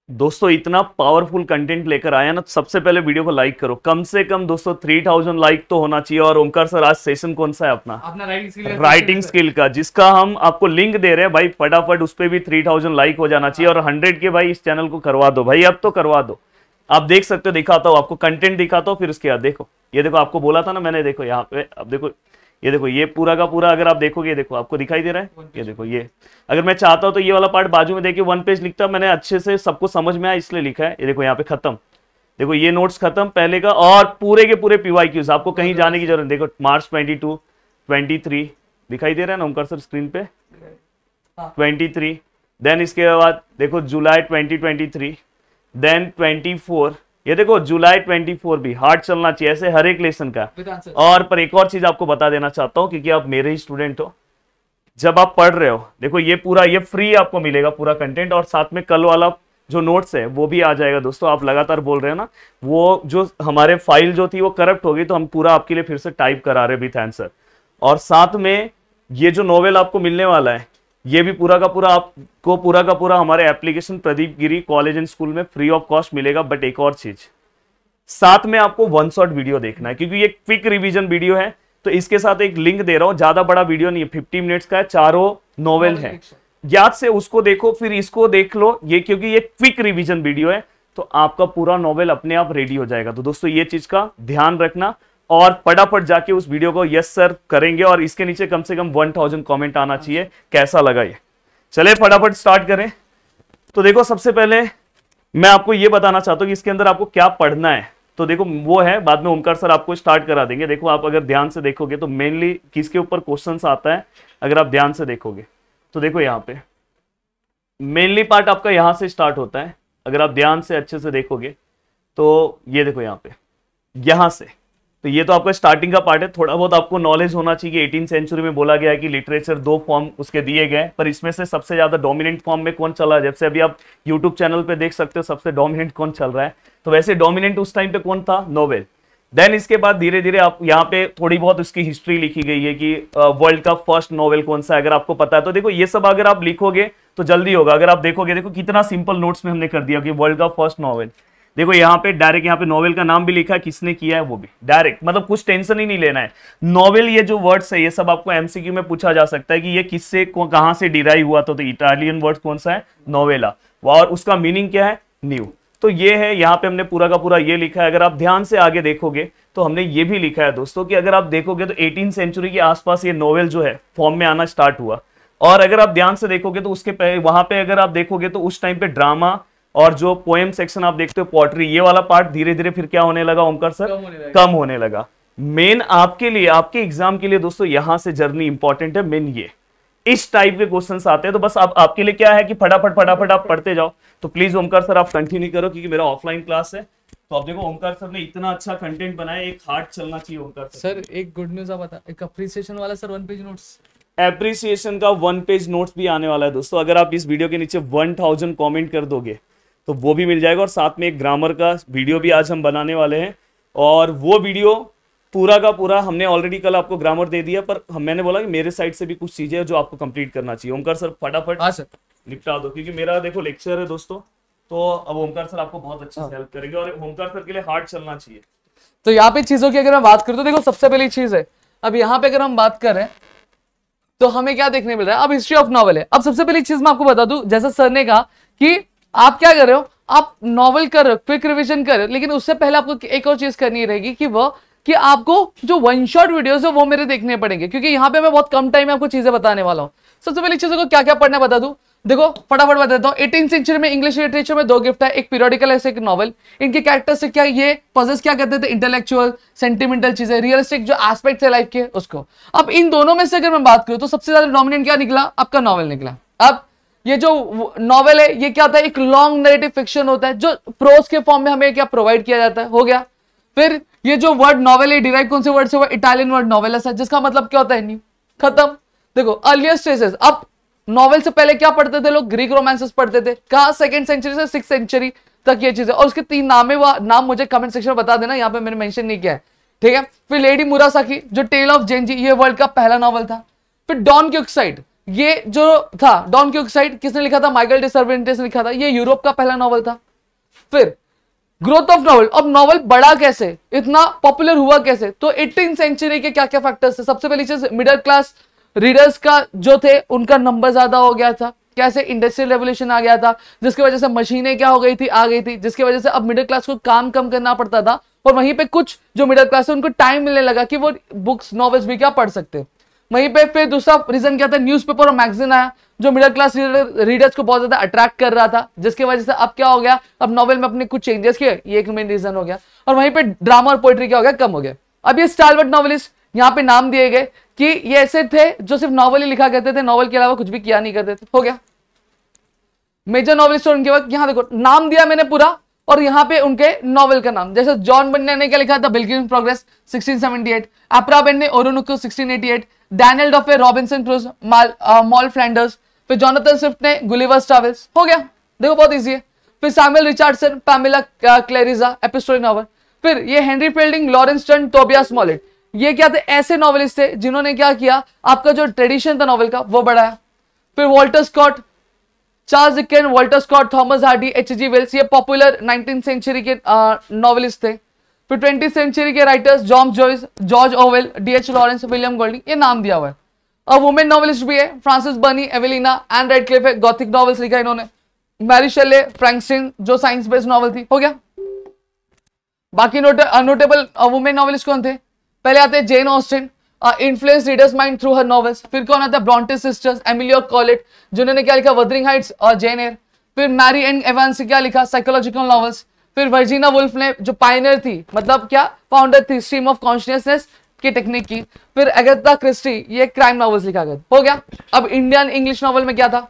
दोस्तों इतना powerful content लेकर आया ना, सबसे पहले वीडियो को लाइक करो। कम से कम दोस्तों 3000 लाइक तो होना चाहिए। और ओमकार सर आज सेशन कौन सा है अपना राइटिंग स्किल का, जिसका हम आपको लिंक दे रहे हैं भाई, फटाफट उस पर भी 3000 लाइक हो जाना चाहिए। और 100 के भाई इस चैनल को करवा दो भाई, अब तो करवा दो। आप देख सकते हो, दिखाता हूँ आपको कंटेंट दिखाता हूँ, फिर उसके बाद देखो। ये देखो, आपको बोला था ना मैंने, देखो यहाँ पे, अब देखो ये देखो, ये पूरा का पूरा अगर आप देखोगे, देखो आपको दिखाई दे रहा है, ये देखो। ये अगर मैं चाहता हूं तो ये वाला पार्ट बाजू में देखिए 1 पेज लिखता, मैंने अच्छे से सबको समझ में आया इसलिए लिखा है। ये देखो यहाँ पे खत्म, देखो ये नोट्स खत्म पहले का, और पूरे के पूरे पीवाईक्यूज, आपको कहीं जाने की जरूरत। देखो मार्च 22, 23 दिखाई दे रहा है ना ओमकार सर स्क्रीन पे, 23। देन इसके बाद देखो जुलाई 2023, देन 24। ये देखो जुलाई 24 भी हार्ड चलना चाहिए ऐसे हर एक लेसन का। और पर एक और चीज आपको बता देना चाहता हूं, क्योंकि आप मेरे ही स्टूडेंट हो, जब आप पढ़ रहे हो देखो ये पूरा, ये फ्री आपको मिलेगा पूरा कंटेंट, और साथ में कल वाला जो नोट्स है वो भी आ जाएगा। दोस्तों आप लगातार बोल रहे हो ना, वो जो हमारे फाइल जो थी वो करप्ट हो गई, तो हम पूरा आपके लिए फिर से टाइप करा रहे विथ आंसर। और साथ में ये जो नॉवेल आपको मिलने वाला है, ये भी पूरा का पूरा आपको पूरा का पूरा हमारे application Pradeep Giri college and school में फ्री ऑफ कॉस्ट मिलेगा। बट एक और चीज, साथ में आपको 1 शॉट वीडियो देखना है, क्योंकि ये क्विक रिवीजन वीडियो है। तो इसके साथ एक लिंक दे रहा हूं, ज्यादा बड़ा वीडियो नहीं है, 50 मिनट्स का है, चारों नॉवेल है, याद से उसको देखो, फिर इसको देख लो ये, क्योंकि ये क्विक रिवीजन वीडियो है, तो आपका पूरा नॉवेल अपने आप रेडी हो जाएगा। तो दोस्तों ये चीज का ध्यान रखना, और फटाफट जाके उस वीडियो को यस सर करेंगे, और इसके नीचे कम से कम 1000 कमेंट आना चाहिए कैसा लगा ये। चले फटाफट स्टार्ट करें। तो देखो सबसे पहले मैं आपको ये बताना चाहता हूं कि इसके अंदर आपको क्या पढ़ना है। तो देखो वो है, बाद में ओमकार सर आपको स्टार्ट करा देंगे। देखो आप अगर ध्यान से देखोगे तो मेनली किसके ऊपर क्वेश्चंस आता है, अगर आप ध्यान से देखोगे तो देखो यहाँ पे मेनली पार्ट आपका यहाँ से स्टार्ट होता है। अगर आप ध्यान से अच्छे से देखोगे तो ये देखो यहाँ पे, यहाँ से, तो ये तो आपका स्टार्टिंग का पार्ट है। थोड़ा बहुत आपको नॉलेज होना चाहिए। 18वीं सेंचुरी में बोला गया है कि लिटरेचर 2 फॉर्म उसके दिए गए, पर इसमें से सबसे ज्यादा डोमिनेंट फॉर्म में कौन चला है, जैसे अभी आप यूट्यूब चैनल पे देख सकते हो सबसे डोमिनेंट कौन चल रहा है, तो वैसे डोमिनेंट उस टाइम पे कौन था, नोवेल। देन इसके बाद धीरे धीरे आप यहाँ पे थोड़ी बहुत उसकी हिस्ट्री लिखी गई है कि वर्ल्ड का फर्स्ट नोवेल कौन सा है, अगर आपको पता है तो देखो ये सब अगर आप लिखोगे तो जल्दी होगा। अगर आप देखोगे, देखो कितना सिंपल नोट्स में हमने कर दिया कि वर्ल्ड का फर्स्ट नोवेल। देखो यहाँ पे डायरेक्ट यहाँ पे नोवेल का नाम भी लिखा है, किसने किया है वो भी डायरेक्ट, मतलब कुछ टेंशन ही नहीं लेना है। नोवेल ये जो वर्ड्स है ये सब आपको एमसीक्यू में पूछा जा सकता है कि ये किससे कहां से डिराइव हुआ, तो इटालियन वर्ड कौन सा है, नोवेला, और उसका मीनिंग क्या है, न्यू। तो ये है, यहाँ पे हमने पूरा का पूरा ये लिखा है। अगर आप ध्यान से आगे देखोगे तो हमने ये भी लिखा है दोस्तों कि अगर आप देखोगे तो 18वीं सेंचुरी के आसपास ये नोवेल जो है फॉर्म में आना स्टार्ट हुआ। और अगर आप ध्यान से देखोगे तो उसके वहां पे अगर आप देखोगे तो उस टाइम पे ड्रामा और जो पोएम सेक्शन आप देखते हो, पोएट्री, ये वाला पार्ट धीरे धीरे फिर क्या होने लगा ओमकार सर, कम होने लगा। मेन आपके लिए, आपके एग्जाम के लिए दोस्तों यहां से जर्नी इंपॉर्टेंट है। मेन ये इस टाइप के क्वेश्चंस आते हैं, तो बस आपके लिए क्या है कि फटाफट फटाफट आप पढ़ते जाओ। तो प्लीज ओमकार सर आप कंटिन्यू करो, क्योंकि मेरा ऑफलाइन क्लास है। तो आप देखो ओमकार सर ने इतना अच्छा कंटेंट बनाया, एक हार्ट चलना चाहिए ओमकार सर। एक गुड न्यूज आप बता, एक अप्रिसिएशन वाला सर 1 पेज नोट्स, एप्रिसिएशन का 1 पेज नोट्स भी आने वाला है दोस्तों। अगर आप इस वीडियो के नीचे 1000 कमेंट कर दोगे तो वो भी मिल जाएगा। और साथ में एक ग्रामर का वीडियो भी आज हम बनाने वाले हैं, और वो वीडियो पूरा का पूरा हमने ऑलरेडी कल आपको ग्रामर दे दिया, पर मैंने बोला कि मेरे साइड से भी कुछ चीजें हैं जो आपको कंप्लीट करना चाहिए। ओमकार सर फटाफट हाँ सर निपटा दो, क्योंकि मेरा देखो लेक्चर है दोस्तों, तो अब ओमकार सर आपको बहुत अच्छे से हेल्प करेंगे, और ओमकार सर के लिए हार्ड चलना चाहिए। तो यहाँ पे चीजों की अगर मैं बात करूँ तो देखो सबसे पहली चीज है, अब यहाँ पे अगर हम बात करें तो हमें क्या देखने मिल रहा है, अब हिस्ट्री ऑफ नॉवल है। अब सबसे पहली चीज मैं आपको बता दूं, जैसा सर ने कहा कि आप क्या कर रहे हो, आप नॉवल कर रहे हो, क्विक रिवीजन कर रहे हो, लेकिन उससे पहले आपको एक और चीज करनी रहेगी कि आपको जो 1 शॉट वीडियोस है वो मेरे देखने पड़ेंगे, क्योंकि यहाँ पे मैं बहुत कम टाइम में आपको चीजें बताने वाला हूँ। सबसे पहली चीजों को क्या क्या पढ़ना बता दूं, देखो फटाफट बता देता हूँ। 18वीं सेंचुरी में इंग्लिश लिटरेचर में 2 गिफ्ट है, एक पीरियोडिकल है, एक नॉवल। इनके कैरेक्टरिस्टिक क्या, ये पजेस क्या करते थे, इंटेलेक्चुअल सेंटिमेंटल चीजें, रियलिस्टिक जो एस्पेक्ट है लाइफ के उसको। अब इन दोनों में से अगर मैं बात करूं तो सबसे ज्यादा डोमिनेंट क्या निकला, आपका नॉवल निकला। अब ये जो नॉवेल है ये क्या होता है, एक लॉन्ग नैरेटिव फिक्शन होता है जो प्रोज के फॉर्म में हमें क्या प्रोवाइड किया जाता है, हो गया। फिर ये जो वर्ड नॉवेल है डिराइव कौन से वर्ड से हुआ, इटालियन वर्ड नॉवेलस है, जिसका मतलब क्या होता है, न्यू, खत्म। देखो अर्लियर स्टेजेस, अब नॉवेल से पहले क्या पढ़ते थे लोग, ग्रीक रोमांसेस पढ़ते थे, कहा 2nd सेंचुरी से 6th सेंचुरी तक ये चीजें, और उसके 3 नाम है, वो नाम मुझे कमेंट सेक्शन में बता देना, यहाँ पे मैंने मेंशन नहीं किया है, ठीक है। फिर लेडी मुरासाकी जो टेल ऑफ जेंजी, ये वर्ल्ड का पहला नॉवल था। फिर डॉन क्विक्साइड, ये जो था डॉन क्विक्साइड किसने लिखा था? माइकल डे सर्वेंटेस ने लिखा था। ये यूरोप का पहला नॉवल था। फिर ग्रोथ ऑफ नॉवल, अब नॉवल बढ़ा कैसे, इतना पॉपुलर हुआ कैसे? तो 18th सेंचुरी के क्या क्या फैक्टर्स थे? सबसे पहली चीज, मिडिल क्लास रीडर्स का जो थे उनका नंबर ज्यादा हो गया था। कैसे? इंडस्ट्रियल रेवोल्यूशन आ गया था, जिसकी वजह से मशीनें क्या हो गई थी, आ गई थी, जिसकी वजह से अब मिडिल क्लास को काम कम करना पड़ता था, और वहीं पे कुछ जो मिडिल क्लास है उनको टाइम मिलने लगा कि वो बुक्स नॉवेल्स भी क्या पढ़ सकते। वहीं पे फिर दूसरा रीजन क्या था? न्यूज़पेपर और मैगजीन आया जो मिडिल क्लास रीडर्स को बहुत ज्यादा अट्रैक्ट कर रहा था, जिसकी वजह से अब क्या हो गया, अब नॉवेल में अपने कुछ चेंजेस किए, ये एक मेन रीजन हो गया। और वहीं पे ड्रामा और पोएट्री क्या हो गया, कम हो गया। अब ये स्टारवर्ड नॉवेलिस्ट यहाँ पे नाम दिए गए कि ये ऐसे थे जो सिर्फ नॉवल ही लिखा करते थे, नॉवल के अलावा कुछ भी किया नहीं करते थे। हो गया मेजर नॉवेलिस्ट। और उनके वक्त यहाँ देखो नाम दिया मैंने पूरा, और यहाँ पे उनके नॉवेल का नाम, जैसे जॉन बन्या ने क्या लिखा था? पिलग्रिम्स प्रोग्रेस 1678, एप्रा बेन ने Oroonoko 1688, Daniel Defoe Robinson Crusoe, Moll Flanders, फिर जोनाथन स्विफ्ट ने गुलिवर्स ट्रैवल्स। हो गया, देखो बहुत इजी है। फिर Samuel Richardson, Pamela Clarissa, epistolic novel. फिर ये Henry Fielding, Laurence Sterne, Tobias Smollett, ये क्या थे? ऐसे नॉवेलिस्ट थे जिन्होंने क्या किया, आपका जो ट्रेडिशन था नॉवेल का वो बढ़ाया। फिर Walter Scott, Charles Dickens, Walter Scott, Thomas Hardy, H G. Wells, ये पॉपुलर 19th सेंचुरी के नॉवेलिस्ट थे। फिर 20th सेंचुरी के writers John Joyce, George Orwell, D H. Lawrence, William Golding, ये नाम दिया हुआ है। अब वुमेन नॉवेलिस्ट भी है, फ्रांसिस बर्नी, एवेलिना, एन रेडक्लिफ है, गॉथिक नॉवेल्स लिखा इन्होंने। मैरी शेले, फ्रैंकस्टीन, जो साइंस बेस्ड नॉवल थी। हो गया। बाकी नोटेबल वुमेन नॉवेलिस्ट कौन थे? पहले आते हैं Jane Austen, influence readers mind through her novels. फिर कौन आता है? ब्रॉन्टे सिस्टर्स, एमिलिया कॉलेट, जिन्होंने क्या लिखा? वदरिंग हाइट्स और जेन एयर। फिर मैरी एंड एवांस क्या लिखा? Psychological novels. फिर वर्जीना वुल्फ ने जो पायनियर थी, मतलब क्या फाउंडर थी स्ट्रीम ऑफ कॉन्शियसनेस की टेक्निक की। फिर अगाथा क्रिस्टी, ये क्राइम नॉवेल्स लिखा गया। हो गया। अब इंडियन इंग्लिश नॉवेल में क्या था?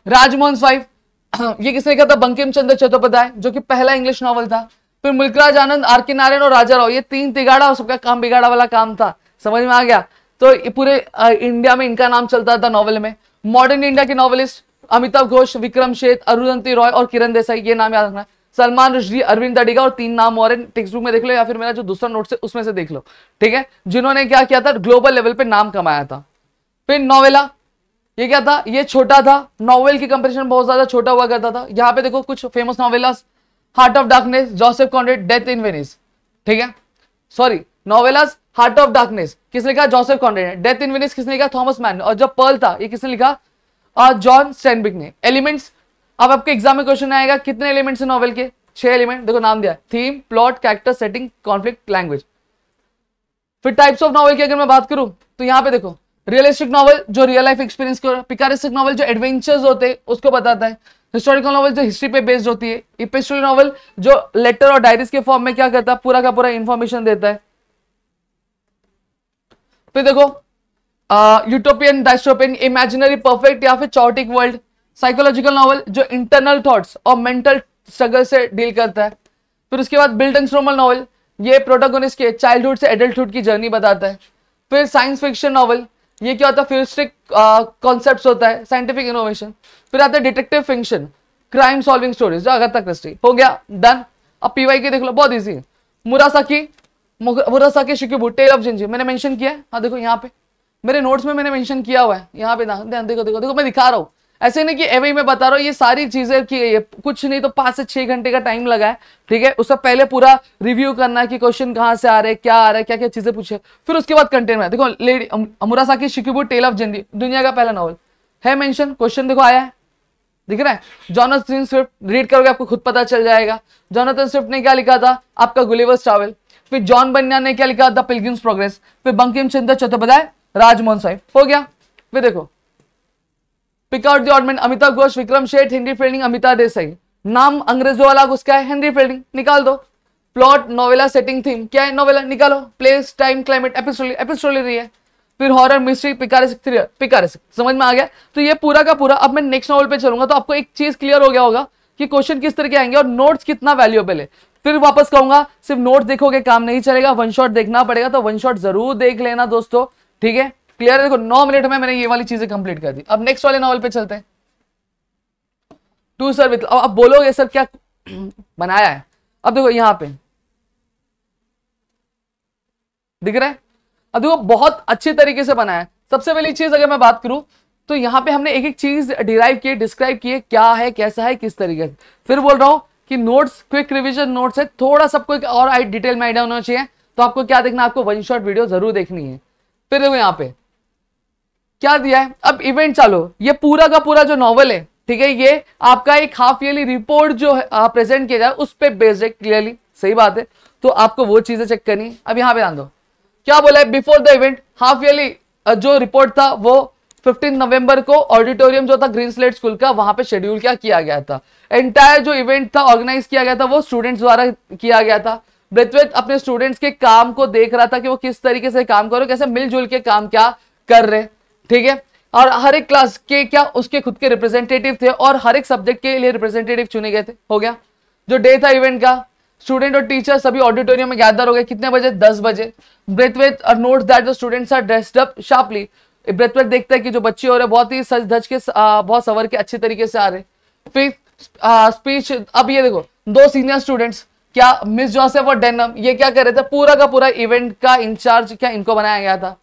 राजमोहन स्वाइफ, ये किसने लिखा था? बंकिम चंद्र चट्टोपाध्याय, जो कि पहला इंग्लिश नॉवल था। फिर मुल्कराज आनंद, आर के नारायण और राजा राव, ये तीन तिगाड़ा, सबका काम बिगाड़ा वाला काम था। समझ में आ गया? तो पूरे इंडिया में इनका नाम चलता था नॉवेल में। मॉडर्न इंडिया के नॉवेलिस्ट अमिताभ घोष, विक्रम शेठ, अरुंधति रॉय और किरण देसाई, ये नाम याद रखना। सलमान रुश्दी, अरविंद अडिगा और तीन नाम और टेक्स्ट बुक में देख लो, या फिर मेरा जो दूसरा नोट है उसमें से देख लो, ठीक है, जिन्होंने क्या किया था? ग्लोबल लेवल पे नाम कमाया था। फिर नॉवेला, ये क्या था? ये छोटा था, नॉवेल की कंपैरिजन बहुत ज्यादा छोटा हुआ करता था। यहाँ पे देखो कुछ famous novellas, heart of darkness, Joseph Conrad, death in Venice, ठीक है, sorry novellas heart of darkness किसने लिखा? Joseph Conrad. Death in Venice किसने लिखा? Thomas Mann. और जो पर्ल था ये किसने लिखा? जॉन स्टैनबिक ने। एलिमेंट्स, अब आपके एग्जाम में क्वेश्चन आएगा कितने एलिमेंट्स है नॉवेल के? 6 एलिमेंट, देखो नाम दिया, theme, plot, character, setting, conflict, language. फिर टाइप्स ऑफ नॉवेल की अगर मैं बात करूं तो यहाँ पे देखो, रियलिस्टिक नॉवल जो रियल लाइफ एक्सपीरियंस को, पिकारेस्टिक नॉवल जो एडवेंचर्स होते हैं उसको बताता है, हिस्टोरिकल नॉवल जो हिस्ट्री पे बेस्ड होती है, एपिस्टोलरी नॉवल जो लेटर और डायरीज के फॉर्म में क्या करता है? पूरा का पूरा इंफॉर्मेशन देता है। फिर देखो यूटोपियन, डायस्टोपियन, इमेजिनरी, परफेक्ट या फिर चॉटिक वर्ल्ड। साइकोलॉजिकल नॉवल जो इंटरनल थॉट्स और मेंटल स्ट्रगल से डील करता है। फिर उसके बाद बिल्डनस्ट्रोमल नॉवल, ये प्रोटोगोनिस्ट के चाइल्डहुड से एडल्टहुड की जर्नी बताता है। फिर साइंस फिक्शन नॉवल, ये क्या होता है? फ्यूरिस्टिक कॉन्सेप्ट्स होता है, साइंटिफिक इनोवेशन। फिर आता है detective fiction, crime solving stories, जो अगाथा क्रिस्टी। हो गया, डन। अब पीवाई के देख लो, बहुत इजी है। मुरासाकी शिकिबु, टेल ऑफ जिंजी, मैंने मेंशन किया है, हाँ देखो यहाँ पे मेरे नोट्स में मैंने मेंशन किया हुआ है, यहाँ पे देखो देखो देखो, मैं दिखा रहा हूँ, ऐसे नहीं कि एवं मैं बता रहा हूँ, ये सारी चीजें की कुछ नहीं तो 5 से 6 घंटे का टाइम लगा है, ठीक है। उससे पहले पूरा रिव्यू करना है कि क्वेश्चन कहाँ से आ रहे हैं, क्या आ रहा है, क्या क्या चीजें पूछे, फिर उसके बाद कंटेंट में देखो। Lady मुरासाकी Shikibu, tell of Gingee, दुनिया का पहला नॉवल है मेंशन, क्वेश्चन देखो आया है, दिख रहा है। जोनाथन स्विफ्ट, रीड करोगे आपको खुद पता चल जाएगा। जोनाथन स्विफ्ट ने क्या लिखा था? आपका गुलिवर्स ट्रैवल। फिर जॉन बन्या ने क्या लिखा था? Pilgrims progress. फिर बंकिम चंद्र चट्टोपाध्याय, राजमोहन स्वाइफ। हो गया। फिर देखो pick out the odd man, Amitav Ghosh, Vikram Seth, Henry fielding, Amita Desai. नाम अंग्रेजों वाला उसका है हेनरी फील्डिंग, निकाल दो। प्लॉट, नोवेला, सेटिंग, थीम, क्या है? नोवेला, निकालो। प्लेस, टाइम, क्लाइमेट, एपिस्टोलरी है। फिर horror, mystery, picaresque, thriller, picaresque. समझ में आ गया? तो ये पूरा का पूरा। अब मैं नेक्स्ट नॉवल पे चलूंगा तो आपको एक चीज क्लियर हो गया होगा कि क्वेश्चन किस तरह के आएंगे और नोट्स कितना वैल्यूएबल है। फिर वापस कहूंगा सिर्फ नोट देखोगे काम नहीं चलेगा, वन शॉट देखना पड़ेगा, तो वन शॉट जरूर देख लेना दोस्तों, ठीक है। क्लियर है? देखो 9 मिनट में मैंने ये वाली चीजें कंप्लीट कर दी। अब नेक्स्ट वाले नॉवल पे चलते हैं। टू सर विथ, अब बोलोगे सर क्या बनाया है? अब देखो यहां पे दिख रहा है, अब देखो बहुत अच्छी तरीके से बनाया है। सबसे पहली चीज अगर मैं बात करूं तो यहाँ पे हमने एक एक चीज डिराइव की, डिस्क्राइब किए, क्या है, कैसा है, किस तरीके से। फिर बोल रहा हूँ कि नोट्स, क्विक रिवीजन नोट्स है, थोड़ा सबको एक और डिटेल में आइडिया होना चाहिए, तो आपको क्या देखना, आपको वन शॉट वीडियो जरूर देखनी है। फिर देखो यहाँ पे क्या दिया है, अब इवेंट चालू, ये पूरा का पूरा जो नॉवल है, ठीक है, ये आपका एक हाफ ईयरली रिपोर्ट जो प्रेजेंट किया जाए उस पर बेस्ड है, क्लियरली सही बात है, तो आपको वो चीजें चेक करनी। अब यहाँ पे ध्यान दो क्या बोला है, before the event half yearly जो रिपोर्ट था वो 15 नवंबर को ऑडिटोरियम जो था ग्रीन स्लेट स्कूल का, वहां पे शेड्यूल क्या किया गया था। एंटायर जो इवेंट था ऑर्गेनाइज किया गया था वो स्टूडेंट्स द्वारा किया गया था। ब्रेथवेट अपने स्टूडेंट्स के काम को देख रहा था कि वो किस तरीके से काम कर रहे, कैसे मिलजुल के काम क्या कर रहे, ठीक है। और हर एक क्लास के क्या उसके खुद के रिप्रेजेंटेटिव थे और हर एक सब्जेक्ट के लिए रिप्रेजेंटेटिव चुने गए थे। हो गया। जो डे था इवेंट का, स्टूडेंट और टीचर सभी ऑडिटोरियम में गैदर हो गए, कितने बजे, 10 बजे। Braithwaite notes that the students are dressed up sharply. Braithwaite देखता है कि जो बच्चे हो रहे बहुत ही सज धज के बहुत सवर के अच्छे तरीके से आ रहे। फिर स्पीच, अब ये देखो 2 सीनियर स्टूडेंट्स क्या मिस जोसेफ और डेनम, ये क्या कर रहे थे, पूरा का पूरा इवेंट का इंचार्ज क्या इनको बनाया गया था।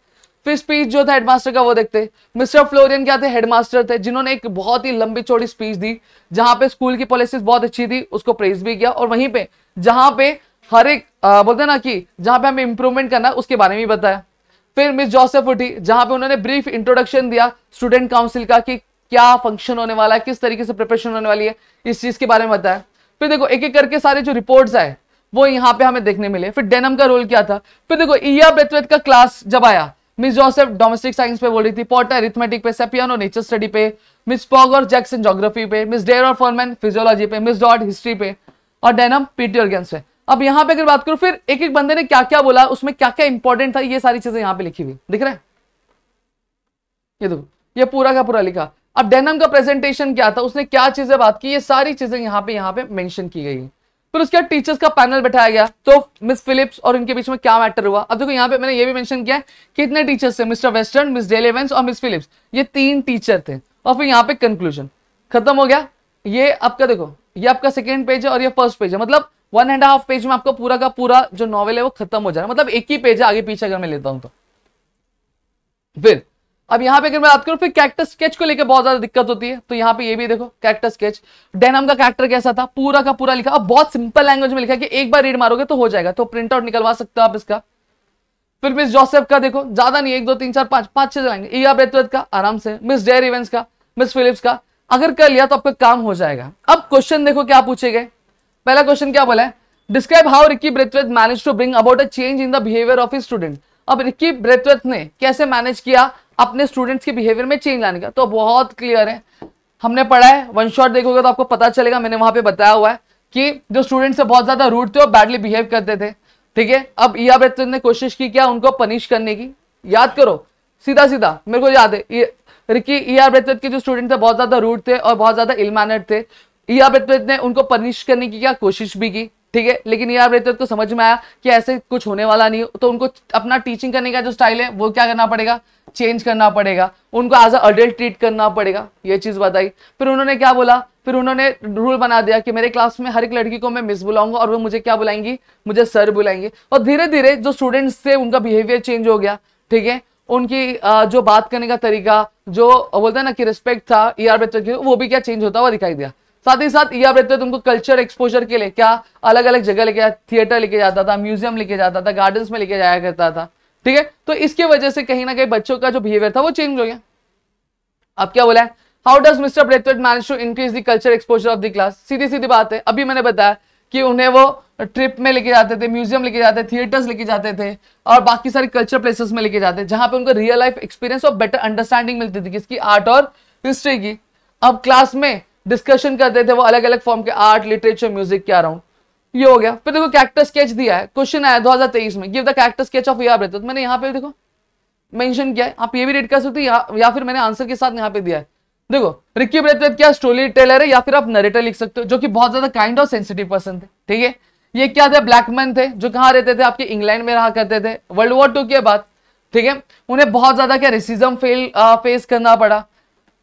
फिर स्पीच जो था हेडमास्टर का वो देखते, मिस्टर फ्लोरियन क्या थे, हेडमास्टर थे, जिन्होंने एक बहुत ही लंबी चौड़ी स्पीच दी जहां पे स्कूल की पॉलिसीज बहुत अच्छी थी, उसको प्रेज भी किया, और वहीं पे जहां पे हर एक बोलते ना कि जहां पे हमें इंप्रूवमेंट करना है उसके बारे में भी बताया। फिर मिस जोसेफ उठी जहां पे उन्होंने ब्रीफ इंट्रोडक्शन दिया स्टूडेंट काउंसिल का कि क्या फंक्शन होने वाला है, किस तरीके से प्रिपरेशन होने वाली है, इस चीज के बारे में बताया। फिर देखो एक एक करके सारे जो रिपोर्ट्स आए वो यहाँ पे हमें देखने मिले। फिर डेनम का रोल क्या था, फिर देखो ईया ब्रेथवेट का क्लास जब आया, मिस जोसेफ डोमेस्टिक साइंस पे बोल रही थी, पॉटर अरिथमेटिक पे, सेपियानो नेचर स्टडी पे, मिस पॉग और जैक्सन ज्योग्राफी पे, मिस डेयर और फॉरमैन फिजियोलॉजी पे, मिस डॉट हिस्ट्री पे, और डेनम पीटी ऑर्गेन्स पे। अब यहाँ पे अगर बात करूं फिर एक एक बंदे ने क्या क्या बोला, उसमें क्या क्या इंपॉर्टेंट था, ये सारी चीजें यहाँ पे लिखी हुई दिख रहा है, ये देखो ये पूरा का पूरा लिखा। अब डेनम का प्रेजेंटेशन क्या था, उसने क्या चीजें बात की, ये सारी चीजें यहाँ पे मेंशन की गई। फिर उसके बाद टीचर्स का पैनल बैठाया गया, तो मिस फिलिप्स और उनके बीच में क्या मैटर हुआ। अब देखो यहाँ पे मैंने ये भी मेंशन किया कितने टीचर्स थे, मिस्टर वेस्टर्न, मिस डेल एवेंस और मिस फिलिप्स, ये 3 टीचर थे। और फिर यहाँ पे कंक्लूजन खत्म हो गया। ये आपका देखो ये आपका सेकेंड पेज है और ये फर्स्ट पेज है, मतलब 1.5 पेज में आपका पूरा का पूरा जो नॉवेल है वो खत्म हो जाएगा, मतलब एक ही पेज है आगे पीछे अगर मैं लेता हूं तो। फिर अब यहाँ पे अगर मैं बात करूं फिर कैरेक्टर स्केच को लेकर बहुत ज्यादा दिक्कत होती है, तो यहाँ पे ये भी देखो कैरेक्टर स्केच, डेनम का कैरेक्टर कैसा था पूरा का पूरा लिखा। अब बहुत सिंपल लैंग्वेज में लिखा है कि एक बार रीड मारोगे तो हो जाएगा, तो प्रिंट आउट निकलवा सकते हो आप इसका। फिर मिस जोसेफ का देखो ज्यादा नहीं, 1 2 3 4 5 6 लाएंगे। ईया ब्रेथवेट का आराम से, मिस डेयर इवेंस का, मिस फिलिप्स का, अगर कर लिया तो आपका काम हो जाएगा। अब क्वेश्चन देखो क्या पूछे गए। पहला क्वेश्चन क्या बोला है, describe how Ricky Braithwaite manage to bring about a change in the behaviour of his student. अब रिकी ब्रेथवेट ने कैसे मैनेज किया अपने स्टूडेंट्स के बिहेवियर में चेंज लाने का, तो बहुत क्लियर है, हमने पढ़ा है, वन शॉट देखोगे तो आपको पता चलेगा, मैंने वहां पे बताया हुआ है कि जो स्टूडेंट्स बहुत ज्यादा रूड थे और बैडली बिहेव करते थे, ठीक है। अब ईया ब्रेथवेट ने कोशिश की क्या उनको पनिश करने की, याद करो सीधा सीधा मेरे को याद है, रिकी ईया ब्रेथवेट के जो स्टूडेंट थे बहुत ज्यादा रूड थे और बहुत ज्यादा इल मैनर्ड थे। ईया ब्रेथवेट ने उनको पनिश करने की क्या कोशिश भी की, ठीक है, लेकिन ईया ब्रेथवेट को समझ में आया कि ऐसे कुछ होने वाला नहीं, तो उनको अपना टीचिंग करने का जो स्टाइल है वो क्या करना पड़ेगा, चेंज करना पड़ेगा, उनको एज अ अडल्ट ट्रीट करना पड़ेगा, ये चीज बताई। फिर उन्होंने क्या बोला, फिर उन्होंने रूल बना दिया कि मेरे क्लास में हर एक लड़की को मैं मिस बुलाऊंगा और वो मुझे क्या बुलाएंगी, मुझे सर बुलाएंगे। और धीरे धीरे जो स्टूडेंट्स थे उनका बिहेवियर चेंज हो गया, ठीक है, उनकी जो बात करने का तरीका, जो बोलते हैं ना कि रिस्पेक्ट था ईया ब्रेथवेट की, वो भी क्या चेंज होता हुआ दिखाई दिया। साथ ही साथ ईया ब्रेथवेट उनको कल्चर एक्सपोजर के लिए क्या अलग अलग जगह लेके, थिएटर लेके जाता था, म्यूजियम लेके जाता था, गार्डन्स में लेके जाया करता था, ठीक है। तो इसके वजह से कहीं ना कहीं बच्चों का जो बिहेवियर था वो चेंज हो गया। अब क्या बोला है, how does Mister Braithwaite manage to increase the culture exposure of the class. सीधी सीधी बात है, अभी मैंने बताया कि उन्हें वो ट्रिप में लेके जाते थे, म्यूजियम लेके जाते थे, थिएटर्स लेके जाते थे और बाकी सारी कल्चर प्लेसेस में लेके जाते थे, जहां पे उनको रियल लाइफ एक्सपीरियंस और बेटर अंडरस्टैंडिंग मिलती थी किसकी, आर्ट और हिस्ट्री की। अब क्लास में डिस्कशन करते थे वो अलग अलग फॉर्म के, आर्ट, लिटरेचर, म्यूजिक के अराउंड, ये हो गया। फिर देखो कैरेक्टर स्केच दिया है, क्वेश्चन आया 2023 में, give the character sketch of E R Braithwaite. मैंने यहाँ पे देखो मेंशन किया है, आप ये भी रीड कर सकते हो या फिर मैंने आंसर के साथ यहाँ पे दिया है। देखो रिकी ब्रेथवेट क्या स्टोरी टेलर है या फिर आप नरेटर लिख सकते हो, जो कि बहुत ज्यादा काइंड और सेंसिटिव पर्सन थे, ठीक है। ये क्या थे, ब्लैक मैन थे जो कहाँ रहते थे, आपके इंग्लैंड में रहा करते थे वर्ल्ड वॉर 2 के बाद, ठीक है। उन्हें बहुत ज्यादा क्या रेसिज्म फेस करना पड़ा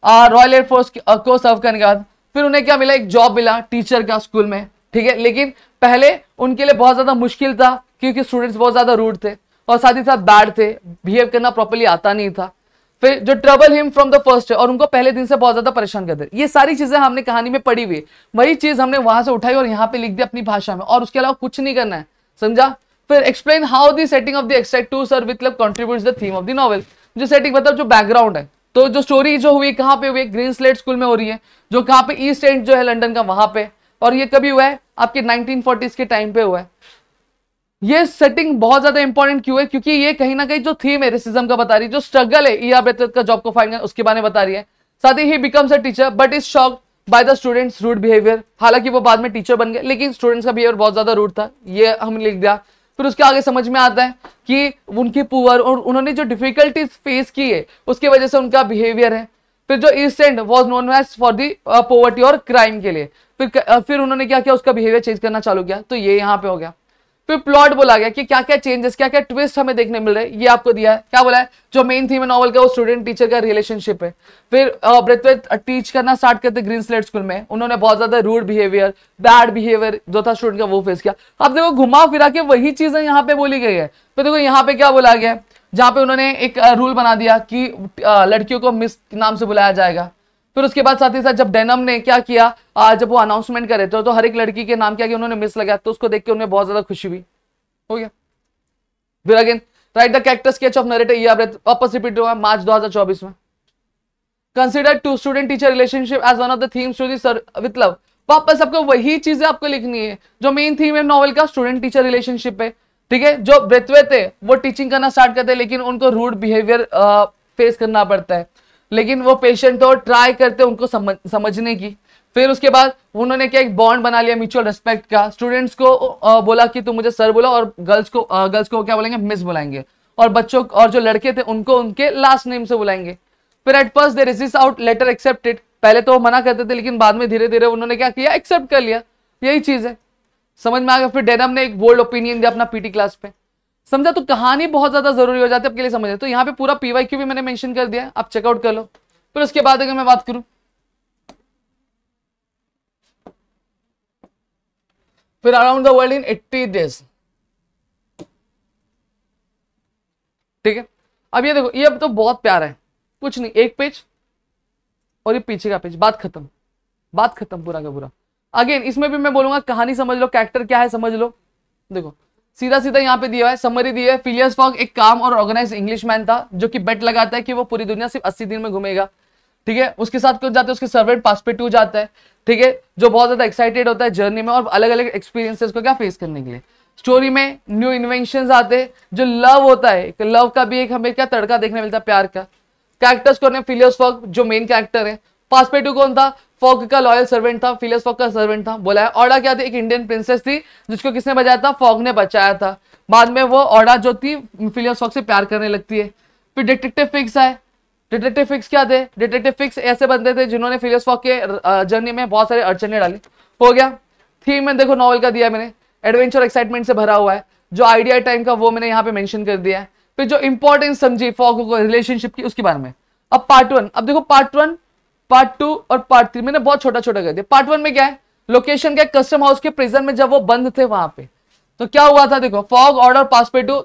रॉयल एयरफोर्स को सर्व करने के बाद। फिर उन्हें क्या मिला, एक जॉब मिला टीचर का स्कूल में, ठीक है, लेकिन पहले उनके लिए बहुत ज्यादा मुश्किल था क्योंकि स्टूडेंट्स बहुत ज्यादा रूड थे और साथ ही साथ बैड थे, बिहेव करना प्रॉपर्ली आता नहीं था। फिर जो trouble him from the first है, और उनको पहले दिन से बहुत ज्यादा परेशान करते हैं। ये सारी चीजें हमने कहानी में पढ़ी हुई, वही चीज हमने वहां से उठाई और यहाँ पे लिख दी अपनी भाषा में, और उसके अलावा कुछ नहीं करना है, समझा। फिर explain how the setting of the extract to sir with club contributes the theme of the novel. जो सेटिंग मतलब जो बैकग्राउंड है, तो जो स्टोरी जो हुई कहाँ पे हुई, ग्रीन स्लेट स्कूल में हो रही है, जो कहाँ पे ईस्ट एंड जो है लंदन का वहां पे, और ये कभी हुआ है आपके 1940s के टाइम पे हुआ है। ये सेटिंग बहुत ज्यादा इंपॉर्टेंट क्यों है, क्योंकि ये कहीं ना कहीं जो थीम है रेसिज्म का बता रही है, जो स्ट्रगल है ईआर ब्रेथवेट का जॉब को फाइंड करना उसके बारे में बता रही है। साथ ही becomes a teacher but is shocked by the students rude behaviour. हालांकि वो बाद में टीचर बन गए, लेकिन स्टूडेंट्स का बिहेवियर बहुत ज्यादा रूड था, ये हमने लिख दिया। फिर उसके आगे समझ में आता है कि उनकी पुअर और उन्होंने जो डिफिकल्टीज फेस की है उसकी वजह से उनका बिहेवियर है। फिर जो East End was known as for the poverty और क्राइम के लिए, फिर उन्होंने क्या किया, उसका बिहेवियर चेंज करना चालू किया, तो ये यहाँ पे हो गया। फिर प्लॉट बोला गया कि क्या क्या चेंजेस, क्या क्या ट्विस्ट हमें देखने मिल रहे हैं, ये आपको दिया है। क्या बोला है, जो मेन थीम है नॉवल का वो स्टूडेंट टीचर का रिलेशनशिप है। फिर ब्रेथवेट टीच करना स्टार्ट करते ग्रीन स्लेट स्कूल में, उन्होंने बहुत ज्यादा रूड बिहेवियर, बैड बिहेवियर जो था स्टूडेंट का वो फेस किया। अब देखो घुमा फिरा के वही चीजें यहाँ पे बोली गई है। फिर देखो यहाँ पे क्या बोला गया, जहाँ पे उन्होंने एक रूल बना दिया कि लड़कियों को मिस नाम से बुलाया जाएगा। फिर उसके बाद साथ ही साथ जब डेनम ने क्या किया, जब वो अनाउंसमेंट करे तो हर एक लड़की के नाम क्या किया उन्होंने मिस लगाया, तो उसको देख के उन्हें बहुत ज्यादा खुशी हुई, हो गया। फिर again write the character sketch of narrator E R Braith, वापस रिपीट हुआ मार्च 2024 में। Consider to student teacher relationship as one of the themes to the sir with love. वापस आपको वही चीजें आपको लिखनी है जो मेन थीम है नॉवल का, स्टूडेंट टीचर रिलेशनशिप है, ठीक है। जो ब्रेथवेट है वो टीचिंग करना स्टार्ट करते हैं, लेकिन उनको रूड बिहेवियर फेस करना पड़ता है, लेकिन वो पेशेंट और ट्राई करते हैं उनको समझने की। फिर उसके बाद उन्होंने क्या एक बॉन्ड बना लिया म्यूचुअल रिस्पेक्ट का। स्टूडेंट्स को बोला कि तुम मुझे सर बोलो, और गर्ल्स को क्या बोलेंगे, मिस बुलाएंगे, और बच्चों और जो लड़के थे उनको उनके लास्ट नेम से बुलाएंगे। फिर at first they resist out later accepted, पहले तो वो मना करते थे, लेकिन बाद में धीरे धीरे उन्होंने क्या किया, एक्सेप्ट कर लिया, यही चीज है, समझ में आ गया। फिर डेनम ने एक बोल्ड ओपिनियन दिया अपना पीटी क्लास पे, समझा। तो कहानी बहुत ज्यादा जरूरी हो जाती है आपके लिए समझना। तो यहाँ पे पूरा पीवाईक्यू भी मैंने मेंशन कर दिया, आप चेकआउट कर लो। फिर उसके बाद अगर मैं बात करूं, फिर around the world in 80 days, ठीक है। अब ये देखो, ये अब तो बहुत प्यारा है, कुछ नहीं, एक पेज और ये पीछे का पेज, बात खत्म, बात खत्म पूरा का पूरा। अगेन इसमें भी मैं बोलूंगा कहानी समझ लो, कैरेक्टर क्या है समझ लो। देखो सीधा सीधा यहाँ पे दिया है, समरी दी है। फिलियस फॉग एक काम और ऑर्गेनाइज इंग्लिशमैन था जो कि बेट लगाता है कि वो पूरी दुनिया सिर्फ 80 दिन में घूमेगा, ठीक है। उसके साथ कुछ जाते हैं, उसके सर्वेंट पासपेटू जाता है, ठीक है, जो बहुत ज्यादा एक्साइटेड होता है जर्नी में और अलग अलग एक्सपीरियंसेस को क्या फेस करने के लिए। स्टोरी में न्यू इन्वेंशंस आते हैं, जो लव होता है, लव का भी एक हमें क्या तड़का देखने मिलता है, प्यार का। कैरेक्टर्स कौन है, फिलियस फॉग जो मेन कैरेक्टर है। पासपेटू कौन था, फॉग का लॉयल सर्वेंट था, फिलियस फॉग का सर्वेंट था, बोला है। ऑर्डा क्या थी, एक इंडियन प्रिंसेस थी जिसको किसने बचाया था, फॉग ने बचाया था। बाद में वो ऑर्डा जो थी फिलियस फॉग से प्यार करने लगती है। फिर डिटेक्टिव फिक्स आए। डिटेक्टिव फिक्स क्या थे, डिटेक्टिव फिक्स ऐसे बंदे थे जिन्होंने फिलियस फॉग के जर्नी में बहुत सारे अड़चने डाली, हो गया। थीम में देखो नॉवल का दिया मैंने, एडवेंचर एक्साइटमेंट से भरा हुआ है। जो आइडिया टाइम का वो मैंने यहाँ पे मेंशन कर दिया है। फिर जो इंपॉर्टेंस समझी फॉग को रिलेशनशिप की उसके बारे में। अब पार्ट 1, अब देखो पार्ट 1, पार्ट 2 और पार्ट 3 मैंने बहुत छोटा छोटा कर दिया। पार्ट 1 में क्या है, लोकेशन क्या, कस्टम हाउस के प्रिजन में जब वो बंद थे वहां पे, तो क्या हुआ था, देखो फॉग ऑर्डर पासपेटू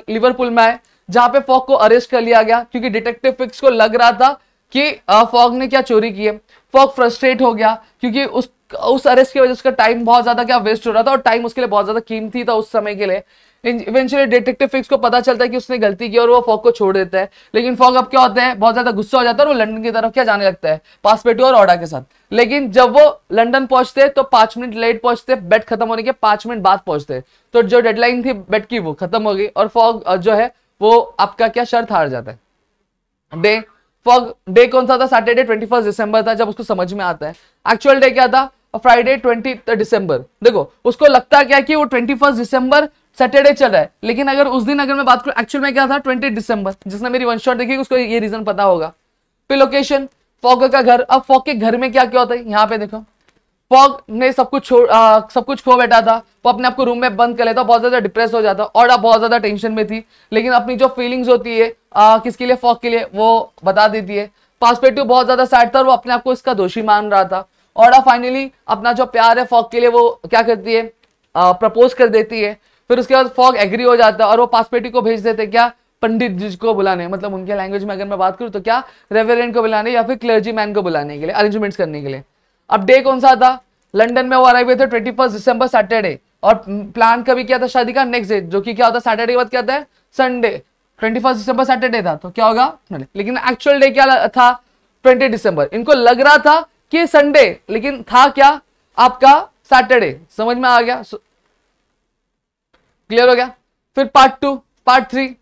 लिवरपूल में आए, जहां पे फॉग को अरेस्ट कर लिया गया क्योंकि डिटेक्टिव फिक्स को लग रहा था कि फॉग ने क्या चोरी की है। फॉग फ्रस्ट्रेट हो गया क्योंकि उस अरेस्ट की वजह से उसका टाइम बहुत ज्यादा क्या वेस्ट हो रहा था, और टाइम उसके लिए बहुत ज्यादा कीमती था उस समय के लिए। इवेंचुअली डिटेक्टिव फिक्स को पता चलता है कि उसने गलती की और वो फॉग को छोड़ देता है। लेकिन फॉग अब क्या होता है, बहुत ज्यादा गुस्सा हो जाता है और वो लंदन की तरफ क्या जाने लगता है, पासपेटू और ऑर्डा के साथ। लेकिन जब वो लंदन पहुंचते तो 5 मिनट लेट पहुंचते, बेट खत्म होने के 5 मिनट बाद पहुंचते, तो जो डेडलाइन थी बेट की वो खत्म हो गई और फॉग जो है वो आपका क्या शर्त हार जाता है। डे फॉग डे कौन सा था, सैटरडे 21 दिसंबर था जब उसको समझ में आता है। एक्चुअल डे क्या था, फ्राइडे 20 दिसंबर। देखो उसको लगता क्या कि वो 21 दिसंबर सैटरडे चल रहा है, लेकिन अगर उस दिन अगर मैं बात करूं एक्चुअल में क्या था 20 दिसंबर। जिसने मेरी वन शॉट देखी उसको ये रीजन पता होगा। फिर लोकेशन फॉग का घर। अब फॉग के घर में क्या क्या होता है, यहाँ पे देखो फॉग ने सब कुछ खो बैठा था, वो अपने आप को रूम में बंद कर लेता, बहुत ज्यादा डिप्रेस हो जाता और बहुत ज्यादा टेंशन में थी, लेकिन अपनी जो फीलिंग्स होती है किसके लिए, फॉग के लिए, वो बता देती है। पासपेटू बहुत ज्यादा सैड था और वो अपने आप को इसका दोषी मान रहा था। और फाइनली अपना जो प्यार है फॉग के लिए वो क्या करती है, प्रपोज कर देती है। फिर उसके बाद फॉग एग्री हो जाता है और वो पासपेटू को भेज देते क्या, पंडित जिसको बुलाने, मतलब उनके लैंग्वेज में अगर मैं बात करूं तो क्या, रेवरेंड को बुलाने या फिर क्लर्जी मैन को बुलाने के लिए, अरेंजमेंट्स करने के लिए। अब डे कौन सा था, लंदन में वो अराइव हुए थे 21 दिसंबर सैटरडे, और प्लान कभी किया था शादी का नेक्स्ट डे, जो कि क्या होता है सैटरडे के बाद क्या होता है संडे। 21 दिसंबर सैटरडे था तो क्या होगा, लेकिन एक्चुअल डे क्या था 20 दिसंबर। इनको लग रहा था कि संडे, लेकिन था क्या आपका सैटरडे। समझ में आ गया, क्लियर हो गया। फिर पार्ट 2, पार्ट 3,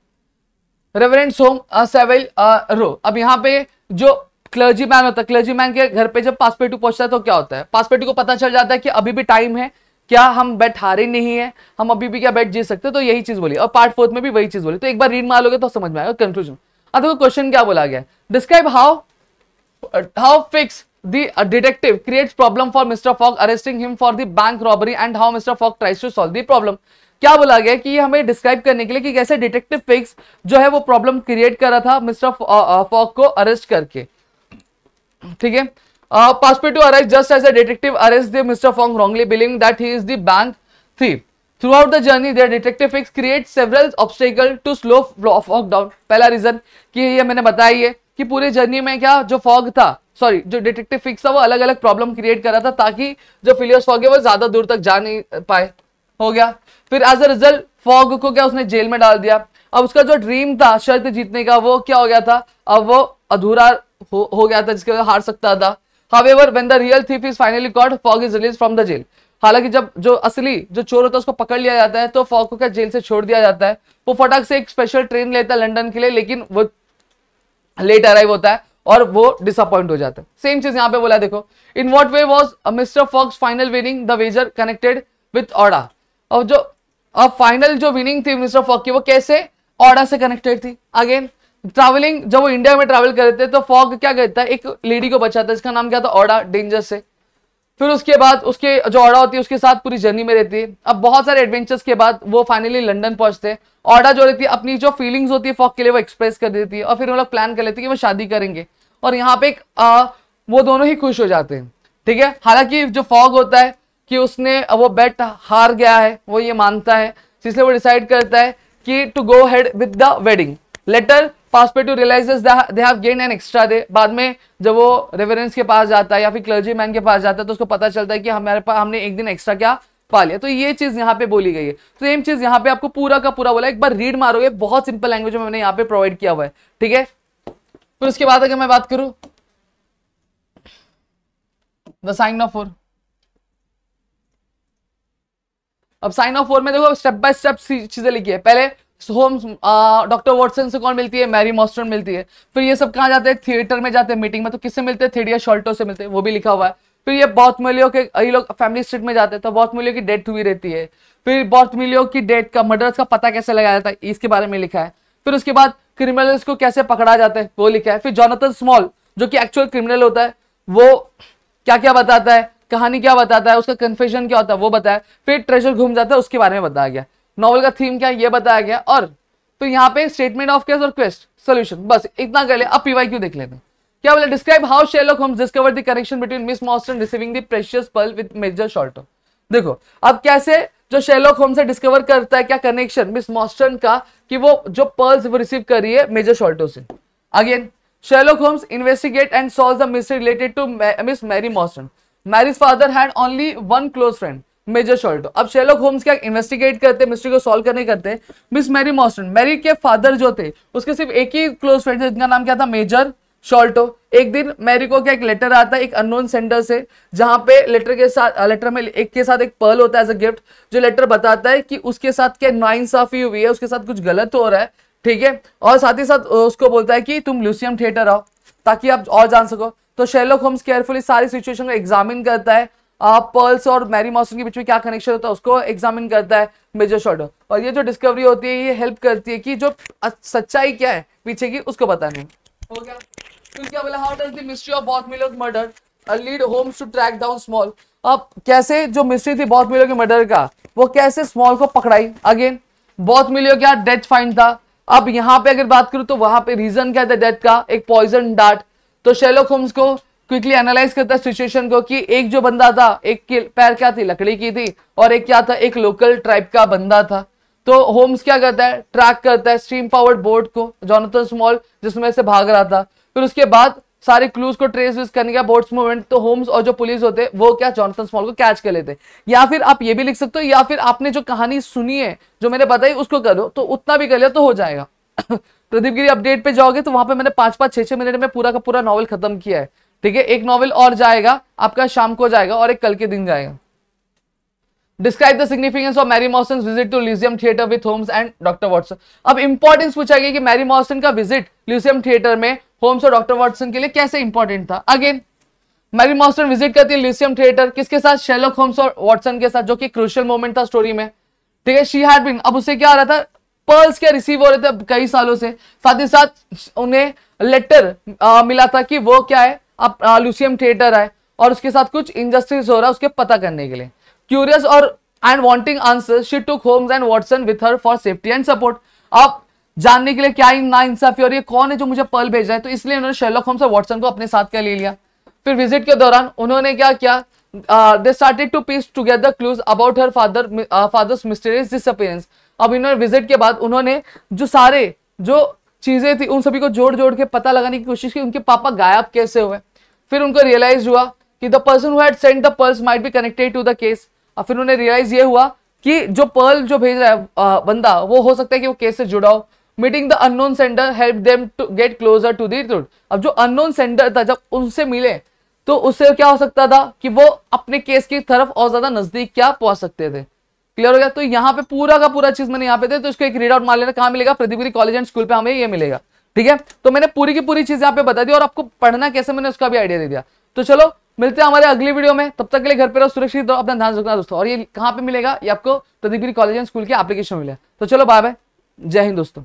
रेवरेंड्स होम सेविल रो। अब यहाँ पे जो क्लर्जी मैन होता है, क्लर्जी मैन के घर पे जब पासपेटू पहुंचता है तो क्या होता है, पासपेटू को पता चल जाता है कि अभी भी टाइम है, क्या हम बेट हारे नहीं है, हम अभी भी क्या बेट जीत सकते हैं, तो यही चीज बोली। और पार्ट 4 में भी वही चीज बोली, तो एक बार रीड मार लोगे तो समझ में आएगा कंक्लूजन। अब देखो क्वेश्चन क्या बोला गया, describe how fix the detective creates problem for Mr. Fogg arresting him for the bank robbery and how Mr. Fogg tries to solve the problem। क्या बोला गया कि ये हमें डिस्क्राइब करने के लिए कि कैसे डिटेक्टिव फिक्स जो है वो प्रॉब्लम क्रिएट कर रहा था मिस्टर फॉग को अरेस्ट करके, ठीक है। Passepartout arrest just as a detective arrest the Mister Fogg wrongly believing that he is the bank thief. Throughout the journey their detective Fix create several obstacle to slow Fogg down. पहला reason कि ये मैंने बताया है कि पूरे journey में क्या जो फॉग था, सॉरी जो डिटेक्टिव फिक्स था वो अलग अलग प्रॉब्लम क्रिएट कर रहा था ताकि जो फिलियस फॉग है वो ज्यादा दूर तक जा नहीं पाए, हो गया। फिर एज अ रिजल्ट फॉग को क्या उसने जेल में डाल दिया। अब उसका जो ड्रीम था शर्त जीतने का वो क्या हो गया था, अब वो अधूरा हो गया था जिसके वजह हार सकता था। However when the real thief is finally caught Fogg is released from the jail. हालांकि जब जो असली जो चोर होता है उसको पकड़ लिया जाता है तो फॉग को क्या जेल से छोड़ दिया जाता है। वो फटाक से एक स्पेशल ट्रेन लेता है लंदन के लिए, लेकिन वो लेट अराइव होता है और वो डिसअपॉइंट हो जाता है। सेम चीज यहाँ पे बोला, देखो in what way was Mister Fogg final winning the wager connected with Aouda. और जो अब फाइनल जो विनिंग थी मिस्टर फॉग की वो कैसे ऑर्डा से कनेक्टेड थी। अगेन ट्रैवलिंग, जब वो इंडिया में ट्रैवल कर रहे थे तो फॉग क्या करता है, एक लेडी को बचाता है जिसका नाम क्या था ऑर्डा, डेंजर से। फिर उसके बाद उसके जो ऑर्डा होती है उसके साथ पूरी जर्नी में रहती है। अब बहुत सारे एडवेंचर्स के बाद वो फाइनली लंदन पहुंचते हैं। ऑर्डा जो रहती है अपनी जो फीलिंग्स होती है फॉग के लिए वो एक्सप्रेस कर देती है और फिर वो लोग प्लान कर लेते हैं कि वो शादी करेंगे और यहाँ पे वो दोनों ही खुश हो जाते हैं, ठीक है। हालांकि जो फॉग होता है कि उसने वो बेट हार गया है, वो ये मानता है, इसलिए वो डिसाइड करता है कि to go ahead with the wedding. Later Passepartout realizes they have gain an extra day. बाद में जब वो रेवरेंस के पास जाता है या फिर क्लर्जी मैन के पास जाता है तो उसको पता चलता है कि हमारे पास हमने एक दिन एक्स्ट्रा क्या पा लिया। तो ये चीज यहाँ पे बोली गई है। तो सेम चीज यहाँ पे आपको पूरा का पूरा बोला, एक बार रीड मारोगे, बहुत सिंपल लैंग्वेज में मैंने यहाँ पे प्रोवाइड किया हुआ है, ठीक है। फिर उसके बाद अगर मैं बात करूं द साइन ऑफ 4। अब साइन ऑफ 4 में देखो स्टेप बाय स्टेप चीजें लिखी है। पहले होम्स डॉक्टर वॉटसन से कौन मिलती है, मैरी मॉस्टन मिलती है। फिर ये सब कहाँ जाते हैं, थिएटर में जाते हैं मीटिंग में, तो किससे मिलते हैं, थेडिया शॉल्टो से मिलते हैं, वो भी लिखा हुआ है। फिर ये बॉर्थमिलियो के ये लोग फैमिली स्ट्रीट में जाते हैं तो बॉर्थमिलियो की डेथ हुई रहती है। फिर बॉर्थमिलियो की डेथ का मर्डर्स का पता कैसे लगाया जाता है इसके बारे में लिखा है। फिर उसके बाद क्रिमिनल्स को कैसे पकड़ा जाता है वो लिखा है। फिर जोनाथन स्मॉल जो कि एक्चुअल क्रिमिनल होता है वो क्या क्या बताता है, कहानी क्या बताता है, उसका कन्फेशन क्या होता है वो बताया। फिर ट्रेजर घूम जाता है उसके बारे में बताया गया। नॉवल का थीम क्या है ये बताया गया। और फिर यहाँ पे स्टेटमेंट ऑफ केस और क्वेस्ट सोल्यूशन, बस इतना कर ले। अब पीवाईक्यू देख लेते हैं। क्या बोला, describe how Sherlock Holmes discover the connection between Miss Morstan receiving the precious pearl with Major Sholto. देखो अब कैसे जो शेरलॉक होम्स से डिस्कवर करता है क्या कनेक्शन मिस मॉस्टन का कि वो जो पर्ल्स वो रिसीव कर रही है मेजर शॉल्टो से। Again Sherlock Holmes investigate and solve the mystery related to Miss Mary Morstan. Mary's father had only one close friend Major Sholto. अब शेरलॉक होम्स क्या इन्वेस्टिगेट करते, मिस्ट्री को सॉल्व करने करते। मिस मैरी मॉस्टन, मैरी के father जो थे उसके सिर्फ एक ही क्लोज फ्रेंड है जिनका नाम क्या था, मेजर शॉल्टो। एक दिन मैरी को क्या एक लेटर आता है एक अननोन सेंडर से, जहां पे लेटर में एक के साथ एक पर्ल होता है एज अ गिफ्ट, जो लेटर बताता है कि उसके साथ क्या नाइंसाफी हुई है, उसके साथ कुछ गलत हो रहा है, ठीक है। और साथ ही साथ उसको बोलता है कि तुम म्यूजियम थिएटर आओ ताकि आप और जान सको। तो शेरलॉक होम्स केयरफुली सारी सिचुएशन को एग्जामिन करता है। पर्ल्स और मैरी मॉस्टन के बीच में क्या कनेक्शन होता है उसको एग्जामिन करता है मेजर शॉल्टो। और ये जो डिस्कवरी होती है ये हेल्प करती है कि जो सच्चाई क्या है पीछे की उसको बताने। हो गया। फिर क्या बोला, how does the mystery of Bartholomew murder lead Holmes to track down Small. अब कैसे जो मिस्ट्री थी बॉर्थमिलियो के मर्डर का वो कैसे स्मॉल को पकड़ाई। अगेन बॉर्थमिलियो क्या डेथ फाइंड था। अब यहाँ पे अगर बात करूं तो वहां पे रीजन क्या था डेथ का, एक पॉइजन डार्ट। तो शेरलॉक होम्स को क्विकली एनालाइज करता है सिचुएशन को कि एक जो बंदा था एक की पैर क्या थी, लकड़ी की थी, और एक क्या था, एक लोकल ट्राइब का बंदा था। तो होम्स क्या करता है, ट्रैक करता है स्ट्रीम पावर्ड बोट को, जॉनथन स्मॉल जिसमें से भाग रहा था, फिर उसके बाद सारे क्लूज को ट्रेस करने का बोट्स मूवमेंट, तो होम्स और जो पुलिस होते हैं वो क्या जॉनथन स्मॉल को कैच कर लेते हैं। या फिर आप ये भी लिख सकते हो, या फिर आपने जो कहानी सुनी है जो मैंने बताई उसको करो, तो उतना भी कर लिया तो हो जाएगा। प्रदीप गिरी अपडेट पे जाओगे तो वहां पे मैंने 5-5, 6-6 मिनट में पूरा का पूरा नॉवल खत्म किया है, ठीक है। एक नॉवल और जाएगा आपका शाम को जाएगा और एक कल के दिन जाएगा। Describe the significance of Mary Morstan visit to Lyceum theatre with Holmes and Doctor Watson. अब इंपॉर्टेंस पूछा गया कि मैरी मॉर्सन का विजिट ल्यूजियम थिएटर में होम्स और डॉक्टर वॉटसन के लिए कैसे इंपॉर्टेंट था। अगेन मैरी मॉर्सन विजिट करती है ल्यूजियम थिएटर, किसके साथ, शेरलॉक होम्स और वॉटसन के साथ, जो कि क्रूशियल मोमेंट था स्टोरी में, ठीक है। शी हैड बीन, अब उसे क्या हो रहा था, पर्ल्स क्या रिसीव हो रहे थे कई सालों से, साथ ही साथ उन्हें लेटर मिला था कि वो क्या है, अब ल्यूजियम थिएटर आए और उसके साथ कुछ इनजस्टिस हो रहा है उसके पता करने के लिए। क्यूरियस और and wanting answer she took homes and Watson with her for safety and support. अब जानने के लिए क्या ना इंसाफी और ये कौन है जो मुझे पर्ल भेज रहा है, तो इसलिए उन्होंने शेरलॉक होम्स और वॉटसन को अपने साथ क्या ले लिया। फिर विजिट के दौरान उन्होंने क्या किया, they started to piece together clues about her father's mysterious disappearance. अब इन्होंने विजिट के बाद उन्होंने जो सारे जो चीजें थी उन सभी को जोड़ जोड़ के पता लगाने की कोशिश की, उनके पापा गायब कैसे हुए। फिर उनको रियलाइज हुआ कि the person who had sent the pearls might be connected to the case. और फिर उन्हें रियलाइज ये हुआ कि जो पर्ल जो भेज रहा है बंदा, वो हो सकता है कि वो केस से जुड़ा हो। Meeting the unknown sender help them to get closer to the truth. अब जो अननोन सेंडर था जब उनसे मिले तो उससे क्या हो सकता था कि वो अपने केस की तरफ और ज्यादा नजदीक क्या पहुंच सकते थे। क्लियर हो गया। तो यहाँ पे पूरा का पूरा चीज मैंने यहाँ पे दे, तो इसको एक रीड आउट मार लेना, कहाँ मिलेगा, प्रदीप गिरी कॉलेज एंड स्कूल पे हमें ये मिलेगा, ठीक है। तो मैंने पूरी की पूरी चीज यहाँ पे बता दी और आपको पढ़ना कैसे मैंने उसका भी आइडिया दे दिया। तो चलो मिलते हैं हमारे अगली वीडियो में, तब तक के लिए घर पे रहो, सुरक्षित रहो, अपना ध्यान रखना दोस्तों। और ये कहाँ पे मिलेगा, ये आपको प्रदीप गिरी कॉलेज एंड स्कूल के एप्लीकेशन मिलेगा। तो चलो बाय बाय, जय हिंद दोस्तों।